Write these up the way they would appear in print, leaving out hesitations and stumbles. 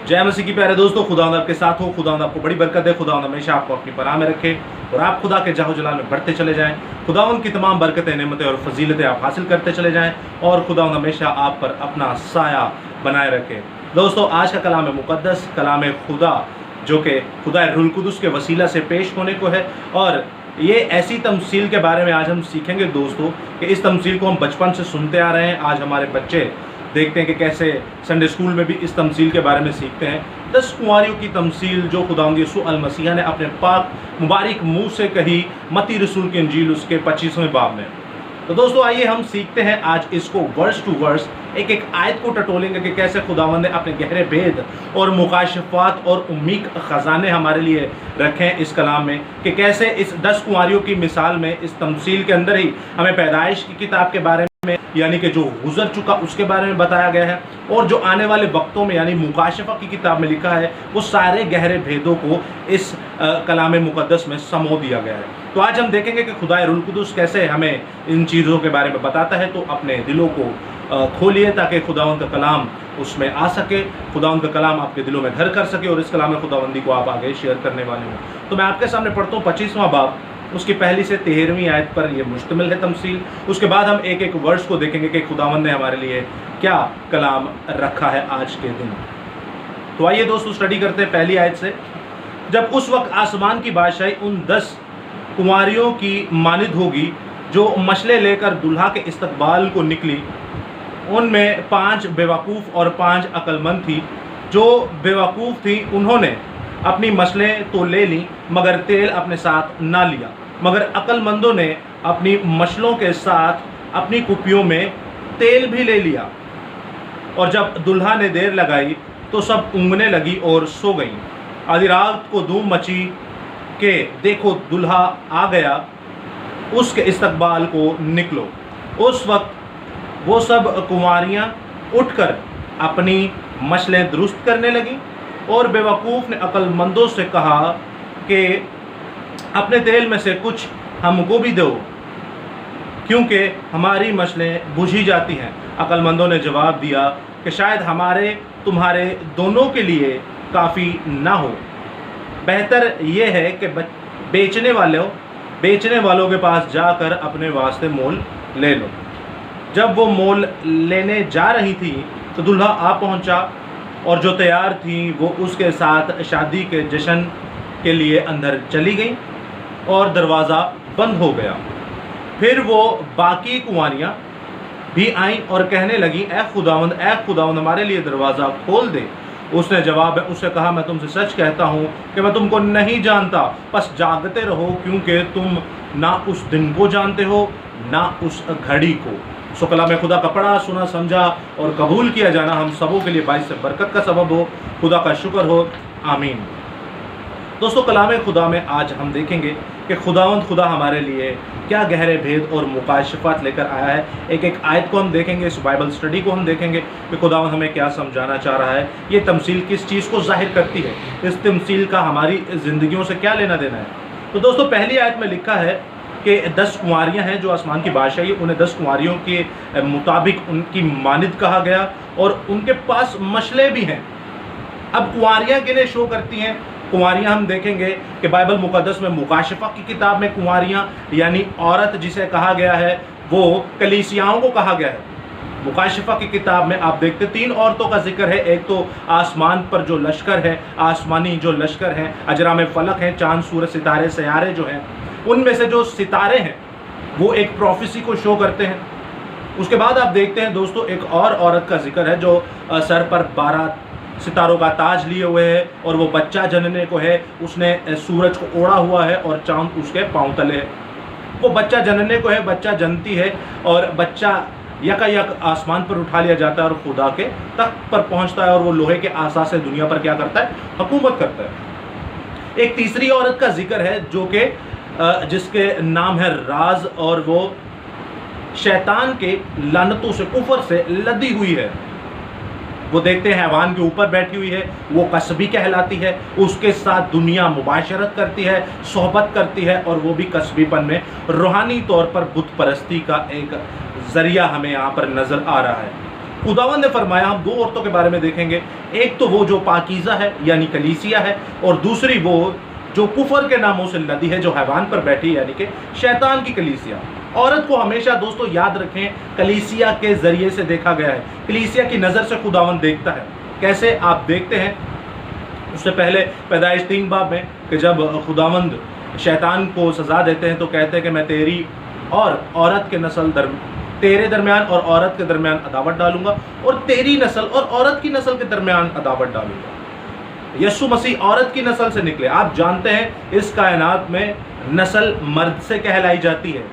जय मसीह की प्यारे दोस्तों, खुदावंद आपके साथ हो। खुदावंद आपको बड़ी बरकत दे। खुदावंद हमेशा आपको अपनी पनाह में रखे और आप खुदा के जाहो जलाल में बढ़ते चले जाएं। खुदावंद की तमाम बरकतें, नेमतें और फजीलतें आप हासिल करते चले जाएं और खुदावंद हमेशा आप पर अपना साया बनाए रखे। दोस्तों, आज का कलाम मुकद्दस, कलाम खुदा, जो कि खुदा रूहुल कुदुस के वसीला से पेश होने को है। और ये ऐसी तमसील के बारे में आज हम सीखेंगे दोस्तों कि इस तमसील को हम बचपन से सुनते आ रहे हैं। आज हमारे बच्चे देखते हैं कि कैसे संडे स्कूल में भी इस तमसील के बारे में सीखते हैं। 10 कुंवारियों की तमसील जो खुदावंद यीशु अल मसीह ने अपने पाक मुबारक मुंह से कही, मत्ती रसूल की इंजील उसके 25वें बाब में। तो दोस्तों, आइए हम सीखते हैं आज इसको वर्स टू वर्स, एक एक आयत को टटोलेंगे कि कैसे खुदावंद ने अपने गहरे भेद और मुकाशफात और उम्मीद खजाने हमारे लिए रखे हैं इस कलाम में, कि कैसे इस 10 कुंवारियों की मिसाल में इस तमसील के अंदर ही हमें पैदाइश की किताब के बारे में, यानी कि जो गुजर चुका उसके बारे में बताया गया है, और जो आने वाले वक्तों में यानी मुकाशफा की किताब में लिखा है, वो सारे गहरे भेदों को इस कलाम मुकद्दस में समो दिया गया है। तो आज हम देखेंगे कि खुदा रूहुल कुदुस कैसे हमें इन चीज़ों के बारे में बताता है। तो अपने दिलों को खोलिए ताकि खुदावंद का कलाम उसमें आ सके, खुदावंद का कलाम आपके दिलों में घर कर सके और इस कलाम खुदावंदी को आप आगे शेयर करने वाले हो। तो मैं आपके सामने पढ़ता हूँ 25वां बाब, उसकी पहली से 13वीं आयत पर यह मुश्तमिल है तमसील। उसके बाद हम एक एक वर्ड्स को देखेंगे कि खुदावंद ने हमारे लिए क्या कलाम रखा है आज के दिन। तो आइए दोस्तों, स्टडी करते हैं पहली आयत से। जब उस वक्त आसमान की बादशाही उन 10 कुंवारियों की मानिद होगी जो मशले लेकर दुल्हा के इस्तकबाल को निकली। उनमें 5 बेवकूफ़ और 5 अक्लमंद थी। जो बेवकूफ़ थी उन्होंने अपनी मशलें तो ले लीं मगर तेल अपने साथ ना लिया, मगर अक्लमंदों ने अपनी मशलों के साथ अपनी कुपियों में तेल भी ले लिया। और जब दुल्हा ने देर लगाई तो सब ऊँघने लगी और सो गईं। आधी रात को धूम मची कि देखो दुल्हा आ गया, उसके इस्तकबाल को निकलो। उस वक्त वो सब कुंवारियाँ उठकर अपनी मशलें दुरुस्त करने लगीं और बेवकूफ़ ने अक्लमंदों से कहा कि अपने तेल में से कुछ हमको भी दो, क्योंकि हमारी मशलें बुझी जाती हैं। अक्लमंदों ने जवाब दिया कि शायद हमारे तुम्हारे दोनों के लिए काफ़ी ना हो। बेहतर यह है कि बेचने वालों के पास जाकर अपने वास्ते मोल ले लो। जब वो मोल लेने जा रही थी तो दुल्हा आ पहुंचा और जो तैयार थी वो उसके साथ शादी के जश्न के लिए अंदर चली गई और दरवाज़ा बंद हो गया। फिर वो बाकी कुंवारियाँ भी आईं और कहने लगी, ए खुदावंद हमारे लिए दरवाज़ा खोल दे। उसने जवाब में उससे कहा, मैं तुमसे सच कहता हूँ कि मैं तुमको नहीं जानता, बस जागते रहो, क्योंकि तुम ना उस दिन को जानते हो ना उस घड़ी को। सो कलाम खुदा का पढ़ा, सुना, समझा और कबूल किया जाना हम सबों के लिए बाइस बरकत का सबब हो। खुदा का शुक्र हो, आमीन। दोस्तों, कलाम खुदा में आज हम देखेंगे कि खुदावंद खुदा हमारे लिए क्या गहरे भेद और मुकाशफात लेकर आया है। एक एक आयत को हम देखेंगे, इस बाइबल स्टडी को हम देखेंगे कि खुदावंद हमें क्या समझाना चाह रहा है। ये तमसील किस चीज़ को जाहिर करती है, इस तमसील का हमारी ज़िंदगियों से क्या लेना देना है। तो दोस्तों, पहली आयत में लिखा है कि 10 कुंवारियाँ हैं जो आसमान की बादशाही, उन्हें 10 कुंवारियों के मुताबिक उनकी मानिद कहा गया और उनके पास मशले भी हैं। अब कुंवारियाँ किन्हें शो करती हैं? कुंवारियाँ हम देखेंगे कि बाइबल मुकद्दस में मुकाशफा की किताब में कुंवारियाँ यानी औरत जिसे कहा गया है वो कलीसियाओं को कहा गया है। मुकाशफा की किताब में आप देखते 3 औरतों का जिक्र है। एक तो आसमान पर जो लश्कर है, आसमानी जो लश्कर हैं, अजरा में फलक हैं, चांद सूरज सितारे सयारे जो हैं, उनमें से जो सितारे हैं वो एक प्रोफेसी को शो करते हैं। उसके बाद आप देखते हैं दोस्तों, एक और औरत का जिक्र है जो सर पर 12 सितारों का ताज लिए हुए है और वो बच्चा जनने को है। उसने सूरज को ओढ़ा हुआ है और चांद उसके पांव तले है। वो बच्चा जनने को है, बच्चा जनती है और बच्चा यकायक आसमान पर उठा लिया जाता है और खुदा के तख्त पर पहुंचता है और वो लोहे के आसा से दुनिया पर क्या करता है? हुकूमत करता है। एक तीसरी औरत का जिक्र है जो कि जिसके नाम है राज, और वो शैतान के लानतों से, कुफर से लदी हुई है। वो देखते हैं हैवान के ऊपर बैठी हुई है, वो कसबी कहलाती है। उसके साथ दुनिया मुबाशरत करती है, सोहबत करती है और वो भी कसबीपन में रूहानी तौर पर बुत परस्ती का एक जरिया हमें यहाँ पर नज़र आ रहा है। खुदावंद ने फरमाया, हम दो औरतों के बारे में देखेंगे, एक तो वो जो पाकीज़ा है यानी कलीसिया है, और दूसरी वो जो कुफर के नामों से लदी है, जो हैवान पर बैठी यानी कि शैतान की कलीसिया। औरत को हमेशा दोस्तों याद रखें कलीसिया के जरिए से देखा गया है, कलीसिया की नज़र से खुदावंद देखता है। कैसे आप देखते हैं, उससे पहले पैदाइश 3 बाब में कि जब खुदावंद शैतान को सज़ा देते हैं तो कहते हैं कि मैं तेरी और औरत के नस्ल तेरे दरमियान और औरत के दरमियान अदावत डालूंगा, और तेरी नस्ल और औरत की नस्ल के दरमियान अदावत डालूंगा। यीशु मसीह औरत की नस्ल से निकले। आप जानते हैं इस कायनात में नस्ल मर्द से कहलाई जाती है,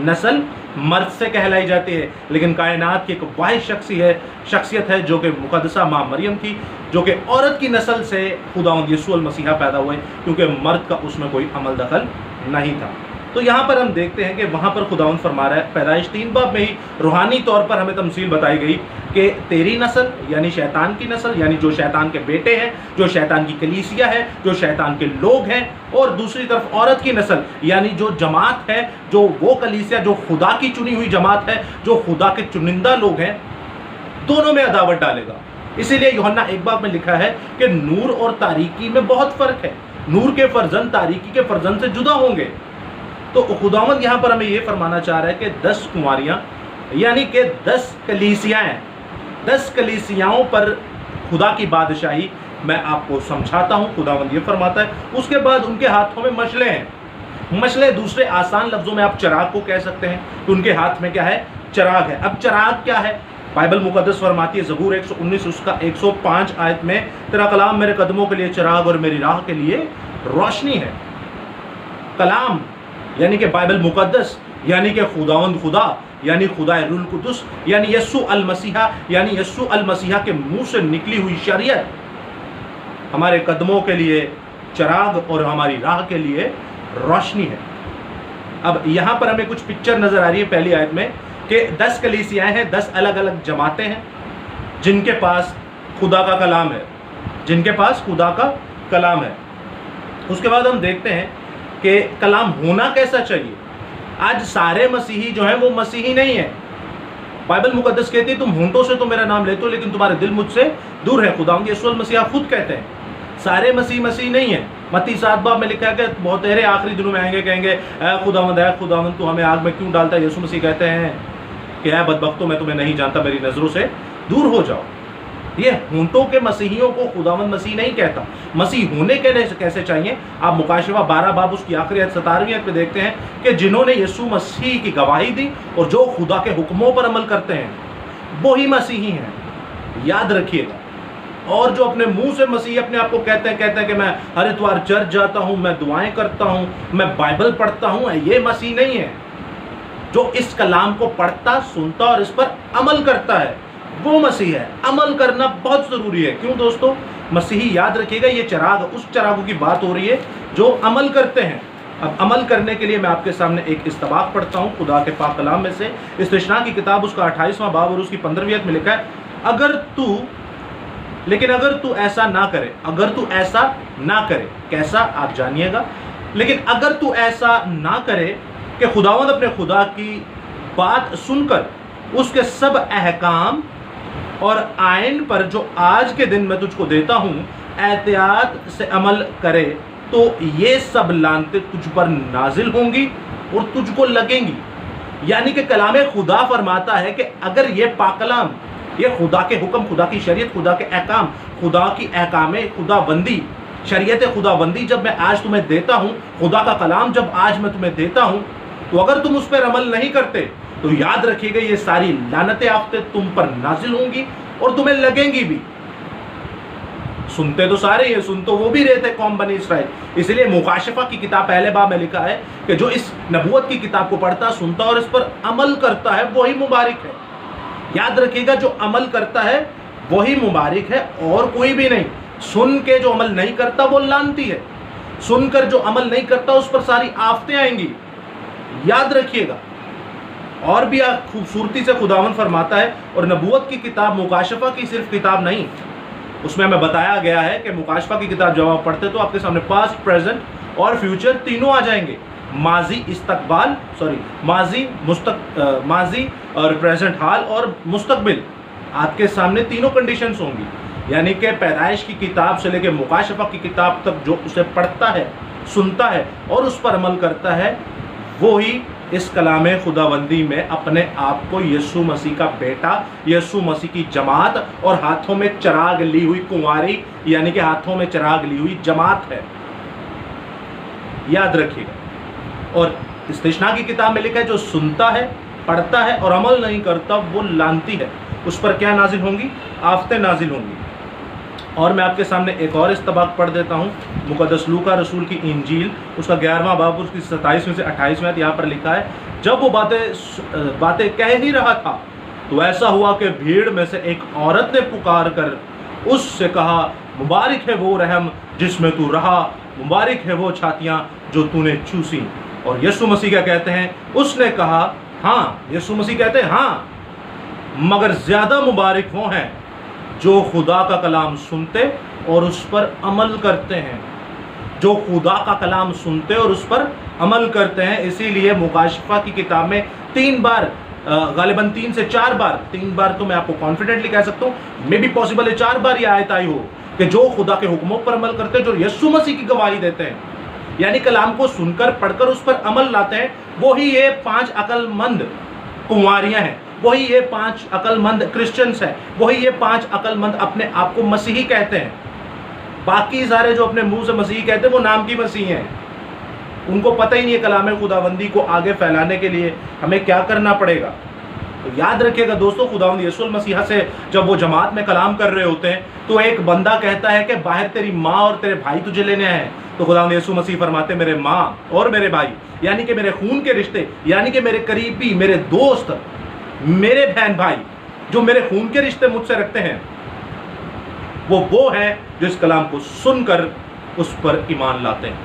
नस्ल मर्द से कहलाई जाती है, लेकिन कायनात की एक वाहिद शख्सियत है जो कि मुकद्दसा माँ मरियम थी, जो कि औरत की नस्ल से खुदावंद यीशु अल मसीहा पैदा हुए, क्योंकि मर्द का उसमें कोई अमल दखल नहीं था। तो यहाँ पर हम देखते हैं कि वहाँ पर खुदावंद फरमा रहा है, पैदाइश 3 बाब में ही रूहानी तौर पर हमें तमसील बताई गई कि तेरी नस्ल यानी शैतान की नस्ल, यानी जो शैतान के बेटे हैं, जो शैतान की कलीसिया है, जो शैतान के लोग हैं, और दूसरी तरफ औरत की नस्ल यानी जो जमात है, जो वो कलीसिया जो खुदा की चुनी हुई जमात है, जो खुदा के चुनिंदा लोग हैं, दोनों में अदावत डालेगा। इसीलिए यूहन्ना 1 बाब में लिखा है कि नूर और तारीकी में बहुत फर्क है, नूर के फर्जंद तारीकी के फर्जंद से जुदा होंगे। तो खुदावंद यहाँ पर हमें ये फरमाना चाह रहा है कि 10 कुंवारियाँ यानी कि 10 कलीसियाएँ, 10 कलीसियाओं पर खुदा की बादशाही मैं आपको समझाता हूँ। खुदावंद ये फरमाता है, उसके बाद उनके हाथों में मशले हैं। मशले दूसरे आसान लफ्ज़ों में आप चिराग को कह सकते हैं, तो उनके हाथ में क्या है, चिराग है। अब चिराग क्या है, बाइबल मुकद्दस फरमाती है ज़बूर 119 उसका 105 आयत में, तेरा कलाम मेरे कदमों के लिए चिराग और मेरी राह के लिए रोशनी है। कलाम यानी कि बाइबल मुकद्दस, यानी कि खुदावंद खुदा, यानी खुदा रूल कुदस, यानी यस्सु अल मसीहा, यानी यस्सु अल मसीहा के मुंह से निकली हुई शरीयत हमारे कदमों के लिए चिराग और हमारी राह के लिए रोशनी है। अब यहाँ पर हमें कुछ पिक्चर नज़र आ रही है पहली आयत में कि 10 कलीसियाएँ हैं, 10 अलग अलग जमातें हैं जिनके पास खुदा का कलाम है, जिनके पास खुदा का कलाम है। उसके बाद हम देखते हैं कि कलाम होना कैसा चाहिए। आज सारे मसीही जो हैं वो मसीही नहीं है। बाइबल मुकद्दस कहती है तुम होंठों से तो मेरा नाम लेते हो लेकिन तुम्हारे दिल मुझसे दूर है। खुदावंद यीशु मसीहा खुद कहते हैं सारे मसीह नहीं है। मत्ती 7 बाब में लिखा है कि बहुत तेरे आखिरी दिनों में आएंगे, कहेंगे ऐ खुदावंद तू हमें आग में क्यों डालता है। यीशु मसीह कहते हैं कि ऐ बदबख्तों मैं तुम्हें नहीं जानता, मेरी नज़रों से दूर हो जाओ। ये होंठों के मसीहियों को खुदावंद मसीह नहीं कहता। मसीह होने के लिए कैसे चाहिए, आप मुकाशवा 12 बाब उसकी आखिरी 17वीं आयत में देखते हैं कि जिन्होंने यीशु मसीह की गवाही दी और जो खुदा के हुक्मों पर अमल करते हैं वो ही मसीही हैं, याद रखिएगा। और जो अपने मुंह से मसीह अपने आप को कहते हैं कि मैं हर इतवार चर्च जाता हूँ, मैं दुआएं करता हूँ, मैं बाइबल पढ़ता हूँ, ये मसीह नहीं है। जो इस कलाम को पढ़ता, सुनता और इस पर अमल करता है वो मसीह है। अमल करना बहुत ज़रूरी है। क्यों दोस्तों, मसीही याद रखिएगा ये चिराग, उस चिरागों की बात हो रही है जो अमल करते हैं। अब अमल करने के लिए मैं आपके सामने एक इस्तबाक पढ़ता हूँ खुदा के पाक कलाम में से, इस्तिश्ना की किताब उसका 28वां बाब और उसकी 15वीं आयत में लिखा है, अगर तू ऐसा ना करे, अगर तू ऐसा ना करे, कैसा आप जानिएगा, लेकिन अगर तू ऐसा ना करे कि खुदावंद अपने खुदा की बात सुनकर उसके सब अहकाम और आयन पर जो आज के दिन मैं तुझको देता हूँ एहतियात से अमल करे तो ये सब लानतें तुझ पर नाजिल होंगी और तुझको लगेंगी। यानी कि कलाम खुदा फरमाता है कि अगर ये पाकलाम, ये खुदा के हुक्म, खुदा की शरीयत, खुदा के अहकाम, खुदा की अहकाम खुदाबंदी, शरीयत खुदाबंदी जब मैं आज तुम्हें देता हूँ, खुदा का कलाम जब आज मैं तुम्हें देता हूँ, तो अगर तुम उस पर अमल नहीं करते तो याद रखिएगा ये सारी लानतें आफतें तुम पर नाजिल होंगी और तुम्हें लगेंगी भी। सुनते तो सारे ही, सुन तो वो भी रहे थे कौम बनी इसराइल। इसलिए मुकाशफा की किताब पहले बाब में लिखा है कि जो इस नबूवत की किताब को पढ़ता, सुनता और इस पर अमल करता है वही मुबारक है। याद रखिएगा जो अमल करता है वही मुबारक है और कोई भी नहीं। सुन के जो अमल नहीं करता वो लानती है। सुनकर जो अमल नहीं करता उस पर सारी आफतें आएंगी, याद रखिएगा। और भी खूबसूरती से खुदावंद फरमाता है, और नबूवत की किताब मुकाशफा की सिर्फ किताब नहीं, उसमें हमें बताया गया है कि मुकाशफा की किताब जब आप पढ़ते तो आपके सामने पास्ट, प्रेजेंट और फ्यूचर तीनों आ जाएंगे। माजी और प्रेजेंट हाल और मुस्तकबिल आपके सामने तीनों कंडीशंस होंगी, यानी कि पैदाइश की किताब से लेकर मुकाशफा की किताब तक जो उसे पढ़ता है, सुनता है और उस पर अमल करता है, वो ही इस कलाम खुदाबंदी में अपने आप को यीशु मसीह का बेटा, यीशु मसीह की जमात और हाथों में चिराग ली हुई कुंवारी, यानी कि हाथों में चिराग ली हुई जमात है। याद रखिएगा। और इस्तिश्ना की किताब में लिखा है, जो सुनता है, पढ़ता है और अमल नहीं करता, वो लानती है। उस पर क्या नाजिल होंगी? आफतें नाजिल होंगी। और मैं आपके सामने एक और इस्तबाक पढ़ देता हूँ, मुक़द्दस लूका रसूल की इंजील, उसका 11वां बाब, उसकी 27वीं से 28वें आयत। यहाँ पर लिखा है, जब वो बातें कह ही रहा था तो ऐसा हुआ कि भीड़ में से एक औरत ने पुकार कर उससे कहा, मुबारक है वो रहम जिसमें तू रहा, मुबारक है वो छातियाँ जो तूने चूसी। और यीशु मसीह क्या कहते हैं? उसने कहा हाँ, यीशु मसीह कहते हैं हाँ, मगर ज़्यादा मुबारक वो हैं जो खुदा का कलाम सुनते और उस पर अमल करते हैं, जो खुदा का कलाम सुनते और उस पर अमल करते हैं। इसीलिए मुकाशफा की किताब में 3 बार, गालिबन 3 से 4 बार, 3 बार तो मैं आपको कॉन्फिडेंटली कह सकता हूँ, मे बी पॉसिबल है 4 बार यह आयत आई हो कि जो खुदा के हुक्मों पर अमल करते हैं, जो यीशु मसीह की गवाही देते हैं, यानी कलाम को सुनकर पढ़कर उस पर अमल लाते हैं, वही ये 5 अक्लमंद कुंवारियाँ हैं, वही ये 5 अक्लमंद क्रिश्चियंस हैं, वही ये 5 अक्लमंद अपने आप को मसीही कहते हैं। बाकी सारे जो अपने मुंह से मसीही कहते हैं वो नाम की मसीह हैं, उनको पता ही नहीं है कलाम खुदाबंदी को आगे फैलाने के लिए हमें क्या करना पड़ेगा। तो याद रखिएगा दोस्तों, खुदावंद यीशु मसीह से जब वो जमात में कलाम कर रहे होते हैं तो एक बंदा कहता है कि बाहर तेरी माँ और तेरे भाई तुझे लेने आए, तो खुदावंद यीशु मसीह फरमाते मेरे माँ और मेरे भाई, यानी कि मेरे खून के रिश्ते, यानी कि मेरे करीबी, मेरे दोस्त, मेरे बहन भाई जो मेरे खून के रिश्ते मुझसे रखते हैं, वो हैं जो इस कलाम को सुनकर उस पर ईमान लाते हैं,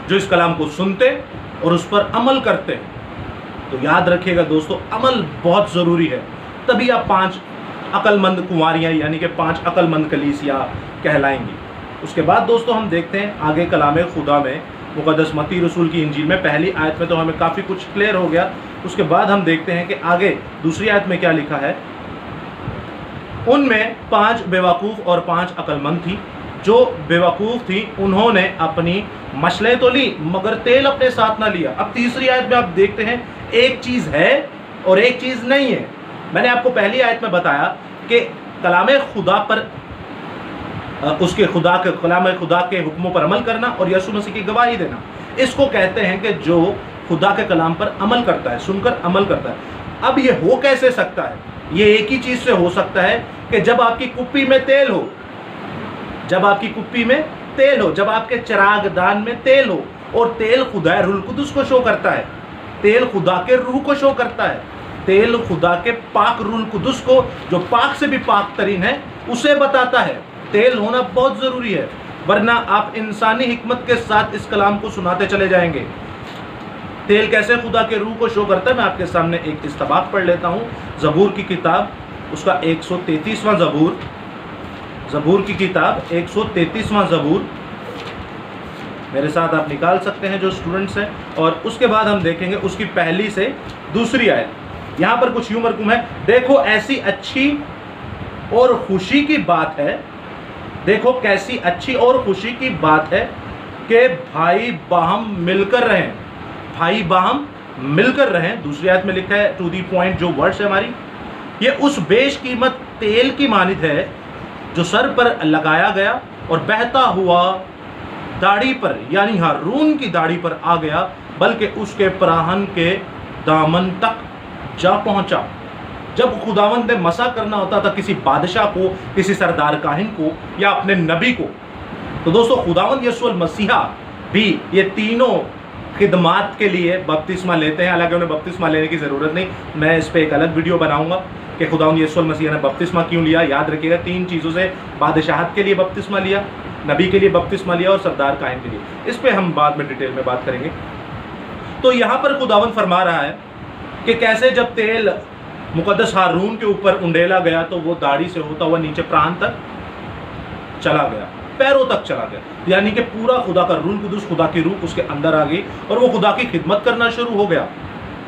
जो इस कलाम को सुनते और उस पर अमल करते हैं। तो याद रखिएगा दोस्तों, अमल बहुत ज़रूरी है, तभी आप 5 अक्लमंद कुंवारियाँ यानी कि 5 अक्लमंद कलीसिया कहलाएंगी। उसके बाद दोस्तों हम देखते हैं आगे कलाम खुदा में, मुक़द्दस मत्ती रसूल की इंजील में पहली आयत में तो हमें काफ़ी कुछ क्लियर हो गया। उसके बाद हम देखते हैं कि आगे दूसरी आयत में क्या लिखा है। उनमें 5 बेवकूफ़ और 5 अक्लमंद थी। जो बेवकूफ़ थी उन्होंने अपनी मशलें तो ली मगर तेल अपने साथ ना लिया। अब तीसरी आयत में आप देखते हैं एक चीज़ है और एक चीज़ नहीं है। मैंने आपको पहली आयत में बताया कि कलाम खुदा पर उसके कलाम खुदा के हुक्मों पर अमल करना और यीशु मसीह की गवाही देना, इसको कहते हैं कि जो खुदा के कलाम पर अमल करता है, सुनकर अमल करता है। अब ये हो कैसे सकता है? ये एक ही चीज़ से हो सकता है कि जब आपकी कुप्पी में तेल हो, जब आपकी कुप्पी में तेल हो, जब आपके चिरागदान में तेल हो। और तेल खुदा रूह कुदस को शो करता है, तेल खुदा के रूह को शो करता है, तेल खुदा के पाक रूह कुदस को, जो पाक से भी पाक तरीन है, उसे बताता है। तेल होना बहुत ज़रूरी है, वरना आप इंसानी हिकमत के साथ इस कलाम को सुनाते चले जाएंगे। तेल कैसे खुदा के रूह को शो करता है, मैं आपके सामने एक इस्तबाक पढ़ लेता हूँ। ज़बूर की किताब, उसका 133वां ज़बूर, ज़बूर की किताब 133वां ज़बूर, मेरे साथ आप निकाल सकते हैं जो स्टूडेंट्स हैं। और उसके बाद हम देखेंगे उसकी पहली से दूसरी आयत। यहाँ पर कुछ यूं मरकूम है, देखो ऐसी अच्छी और खुशी की बात है, देखो कैसी अच्छी और खुशी की बात है कि भाई बाहम मिलकर रहें, भाई बाहम मिलकर रहें। दूसरी आयत में लिखा है, टू दी पॉइंट जो वर्ड्स है हमारी, ये उस बेशकीमत तेल की मानित है जो सर पर लगाया गया और बहता हुआ दाढ़ी पर, यानी हारून की दाढ़ी पर आ गया, बल्कि उसके पराहन के दामन तक जा पहुंचा। जब खुदावंद ने मसा करना होता था किसी बादशाह को, किसी सरदार काहिन को या अपने नबी को, तो दोस्तों खुदावंद यीशु मसीहा भी ये तीनों खिदमात के लिए बपतिस्मा लेते हैं। हालांकि उन्हें बपतिस्मा लेने की ज़रूरत नहीं, मैं इस पर एक अलग वीडियो बनाऊंगा कि खुदावंद यीशु मसीह ने बपतिस्मा क्यों लिया। याद रखिएगा 3 चीज़ों से, बादशाहत के लिए बपतिस्मा लिया, नबी के लिए बपतिस्मा लिया और सरदार काहिन के लिए। इस पर हम बाद में डिटेल में बात करेंगे। तो यहाँ पर खुदावंद फरमा रहा है कि कैसे जब तेल मुकद्दस हारून के ऊपर उंडेला गया तो वो दाढ़ी से होता हुआ नीचे प्राण तक चला गया, पैरों तक चला गया, यानी कि पूरा खुदा का रूह कुदस, खुदा की रूह उसके अंदर आ गई और वो खुदा की खिदमत करना शुरू हो गया।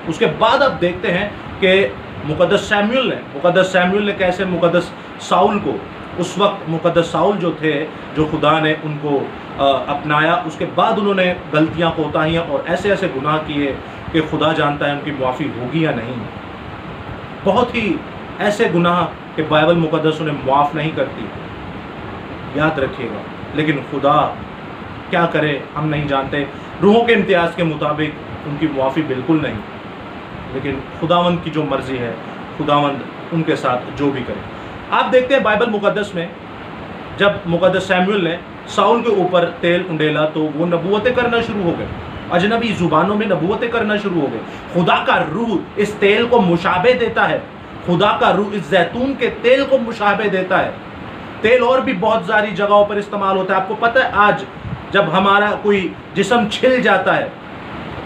उसके बाद आप देखते हैं कि मुकद्दस सैमुअल ने कैसे मुकद्दस साउल को, उस वक्त मुकद्दस साउल जो थे, जो खुदा ने उनको अपनाया, उसके बाद उन्होंने गलतियां, कोताहियां और ऐसे ऐसे गुनाह किए कि खुदा जानता है उनकी माफ़ी होगी या नहीं। बहुत ही ऐसे गुनाह कि बाइबल मुकद्दस उन्हें माफ़ नहीं करती, याद रखिएगा। लेकिन खुदा क्या करे हम नहीं जानते। रूहों के इम्तियाज़ के मुताबिक उनकी माफ़ी बिल्कुल नहीं, लेकिन खुदावंद की जो मर्ज़ी है, खुदावंद उनके साथ जो भी करे। आप देखते हैं बाइबल मुकद्दस में, जब मुकद्दस सैमुअल ने साउल के ऊपर तेल उंडेला तो वो नबूवतें करना शुरू हो गए, अजनबी ज़ुबानों में नबूवतें करना शुरू हो गए। खुदा का रूह इस तेल को मुशाबे देता है, खुदा का रूह इस जैतून के तेल को मुशाबे देता है। तेल और भी बहुत सारी जगहों पर इस्तेमाल होता है। आपको पता है, आज जब हमारा कोई जिस्म छिल जाता है,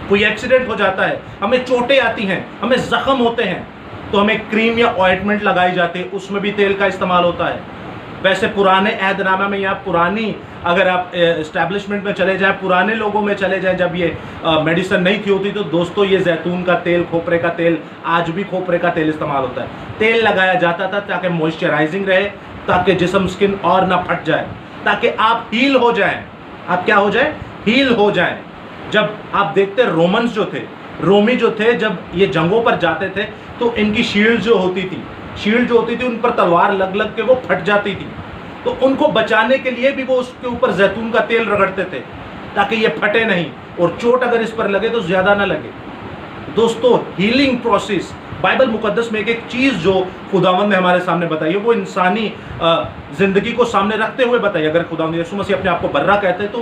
कोई एक्सीडेंट हो जाता है, हमें चोटें आती हैं, हमें ज़ख्म होते हैं, तो हमें क्रीम या ऑइंटमेंट लगाई जाती है, उसमें भी तेल का इस्तेमाल होता है। वैसे पुराने अहदनामा में या पुरानी, अगर आप इस्टेब्लिशमेंट में चले जाएं, पुराने लोगों में चले जाएं, जब ये मेडिसिन नहीं थी होती, तो दोस्तों ये जैतून का तेल, खोपरे का तेल, आज भी खोपरे का तेल इस्तेमाल होता है। तेल लगाया जाता था ताकि मॉइस्चराइजिंग रहे, ताकि जिस्म, स्किन और ना फट जाए, ताकि आप हील हो जाएं। आप क्या हो जाए? हील हो जाएं। जब आप देखते रोमन्स जो थे, रोमी जो थे, जब ये जंगों पर जाते थे तो इनकी शील्ड जो होती थी उन पर तलवार लग लग के वो फट जाती थी, तो उनको बचाने के लिए भी वो उसके ऊपर जैतून का तेल रगड़ते थे ताकि ये फटे नहीं, और चोट अगर इस पर लगे तो ज़्यादा ना लगे। दोस्तों, हीलिंग प्रोसेस बाइबल मुकद्दस में एक चीज़ जो खुदावंद ने हमारे सामने बताई है, वो इंसानी ज़िंदगी को सामने रखते हुए बताई। अगर खुदावंद यीशु मसीह अपने आप को बर्रा कहते हैं तो